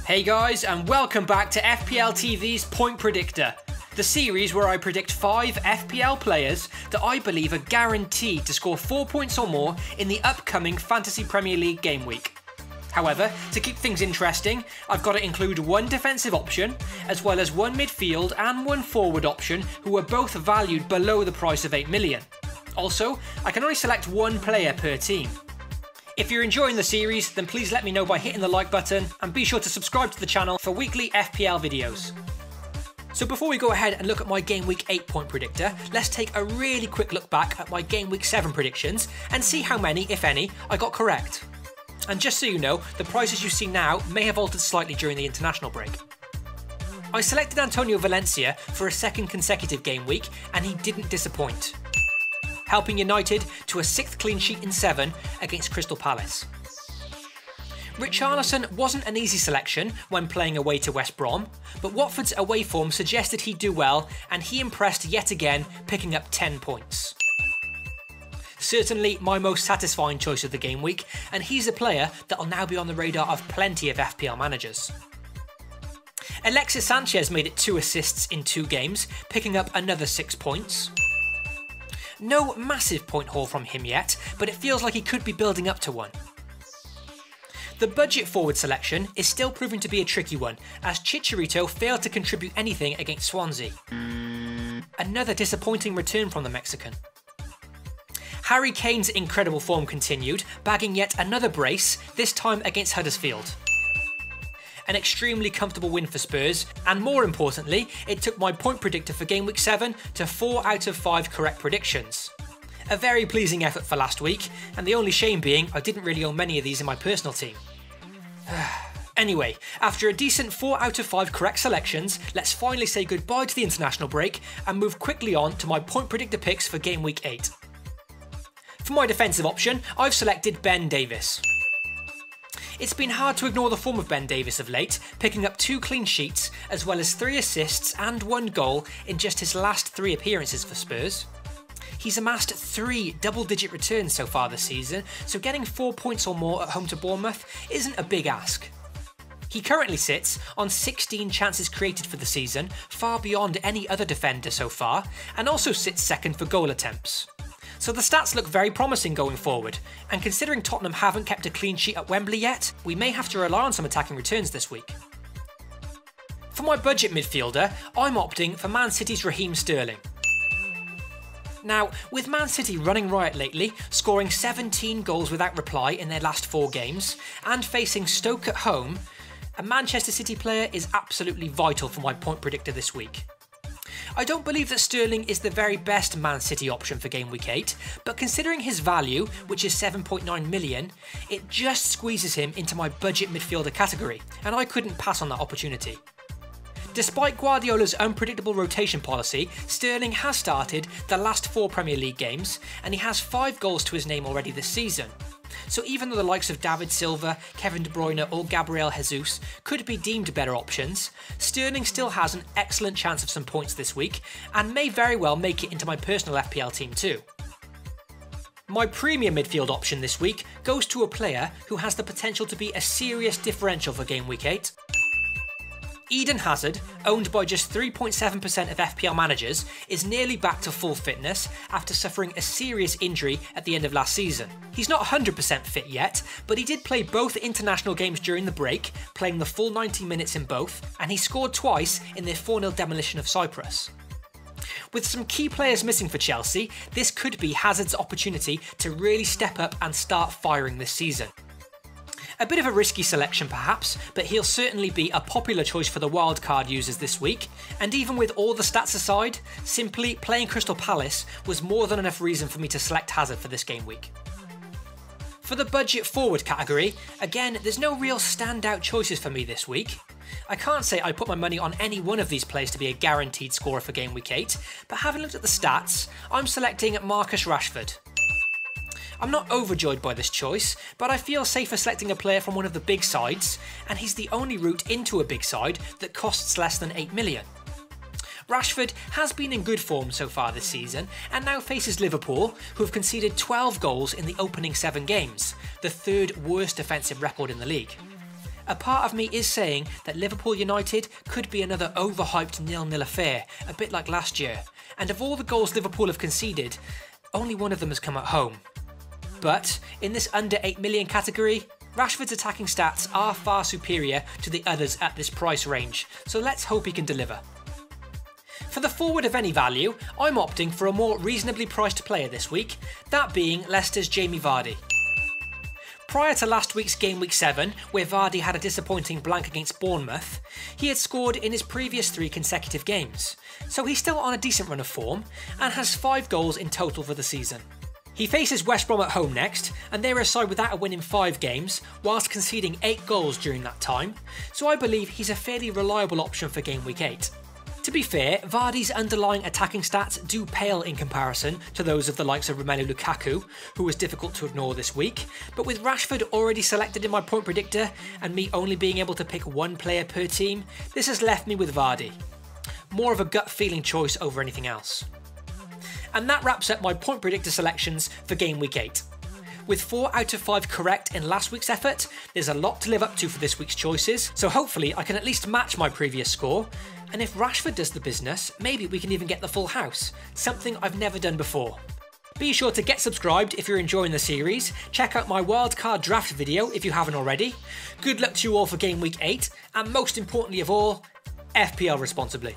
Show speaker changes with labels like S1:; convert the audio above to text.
S1: Hey guys, and welcome back to FPL TV's Point Predictor, the series where I predict 5 FPL players that I believe are guaranteed to score 4 points or more in the upcoming Fantasy Premier League game week. However, to keep things interesting, I've got to include one defensive option, as well as one midfield and one forward option who are both valued below the price of 8 million. Also, I can only select one player per team. If you're enjoying the series, then please let me know by hitting the like button and be sure to subscribe to the channel for weekly FPL videos. So before we go ahead and look at my Game Week 8 point predictor, let's take a really quick look back at my Game Week 7 predictions and see how many, if any, I got correct. And just so you know, the prices you see now may have altered slightly during the international break. I selected Antonio Valencia for a second consecutive game week and he didn't disappoint, helping United to a 6th clean sheet in 7 against Crystal Palace. Richarlison wasn't an easy selection when playing away to West Brom, but Watford's away form suggested he'd do well and he impressed yet again, picking up 10 points. Certainly my most satisfying choice of the game week, and he's a player that'll now be on the radar of plenty of FPL managers. Alexis Sanchez made it 2 assists in 2 games, picking up another 6 points. No massive point haul from him yet, but it feels like he could be building up to one. The budget forward selection is still proving to be a tricky one, as Chicharito failed to contribute anything against Swansea. Another disappointing return from the Mexican. Harry Kane's incredible form continued, bagging yet another brace, this time against Huddersfield. An extremely comfortable win for Spurs, and more importantly, it took my point predictor for Game Week 7 to 4 out of 5 correct predictions. A very pleasing effort for last week, and the only shame being I didn't really own many of these in my personal team. Anyway, after a decent 4 out of 5 correct selections, let's finally say goodbye to the international break and move quickly on to my point predictor picks for Game Week 8. For my defensive option, I've selected Ben Davies. It's been hard to ignore the form of Ben Davies of late, picking up 2 clean sheets as well as 3 assists and 1 goal in just his last 3 appearances for Spurs. He's amassed 3 double-digit returns so far this season, so getting 4 points or more at home to Bournemouth isn't a big ask. He currently sits on 16 chances created for the season, far beyond any other defender so far, and also sits second for goal attempts. So the stats look very promising going forward, and considering Tottenham haven't kept a clean sheet at Wembley yet, we may have to rely on some attacking returns this week. For my budget midfielder, I'm opting for Man City's Raheem Sterling. Now, with Man City running riot lately, scoring 17 goals without reply in their last 4 games, and facing Stoke at home, a Manchester City player is absolutely vital for my point predictor this week. I don't believe that Sterling is the very best Man City option for Game Week 8, but considering his value, which is 7.9 million, it just squeezes him into my budget midfielder category, and I couldn't pass on that opportunity. Despite Guardiola's unpredictable rotation policy, Sterling has started the last 4 Premier League games, and he has 5 goals to his name already this season. So even though the likes of David Silva, Kevin De Bruyne or Gabriel Jesus could be deemed better options, Sterling still has an excellent chance of some points this week, and may very well make it into my personal FPL team too. My premium midfield option this week goes to a player who has the potential to be a serious differential for Game Week 8. Eden Hazard, owned by just 3.7% of FPL managers, is nearly back to full fitness after suffering a serious injury at the end of last season. He's not 100% fit yet, but he did play both international games during the break, playing the full 90 minutes in both, and he scored twice in their 4-0 demolition of Cyprus. With some key players missing for Chelsea, this could be Hazard's opportunity to really step up and start firing this season. A bit of a risky selection perhaps, but he'll certainly be a popular choice for the wildcard users this week, and even with all the stats aside, simply playing Crystal Palace was more than enough reason for me to select Hazard for this game week. For the budget forward category, again there's no real standout choices for me this week. I can't say I put my money on any one of these players to be a guaranteed scorer for Game Week 8, but having looked at the stats, I'm selecting Marcus Rashford. I'm not overjoyed by this choice, but I feel safer selecting a player from one of the big sides, and he's the only route into a big side that costs less than 8 million. Rashford has been in good form so far this season, and now faces Liverpool, who have conceded 12 goals in the opening 7 games, the 3rd worst defensive record in the league. a part of me is saying that Liverpool United could be another overhyped 0-0 affair, a bit like last year. And of all the goals Liverpool have conceded, only one of them has come at home. But in this under 8 million category, Rashford's attacking stats are far superior to the others at this price range, so let's hope he can deliver. For the forward of any value, I'm opting for a more reasonably priced player this week, that being Leicester's Jamie Vardy. Prior to last week's Game Week 7, where Vardy had a disappointing blank against Bournemouth, he had scored in his previous 3 consecutive games, so he's still on a decent run of form and has 5 goals in total for the season. He faces West Brom at home next, and they're a side without a win in 5 games, whilst conceding 8 goals during that time, so I believe he's a fairly reliable option for Game Week 8. To be fair, Vardy's underlying attacking stats do pale in comparison to those of the likes of Romelu Lukaku, who was difficult to ignore this week, but with Rashford already selected in my point predictor and me only being able to pick 1 player per team, this has left me with Vardy. More of a gut feeling choice over anything else. And that wraps up my point predictor selections for Game Week 8. With 4 out of 5 correct in last week's effort, there's a lot to live up to for this week's choices, so hopefully I can at least match my previous score, and if Rashford does the business, maybe we can even get the full house, something I've never done before. Be sure to get subscribed if you're enjoying the series, check out my wildcard draft video if you haven't already, good luck to you all for Game Week 8, and most importantly of all, FPL responsibly.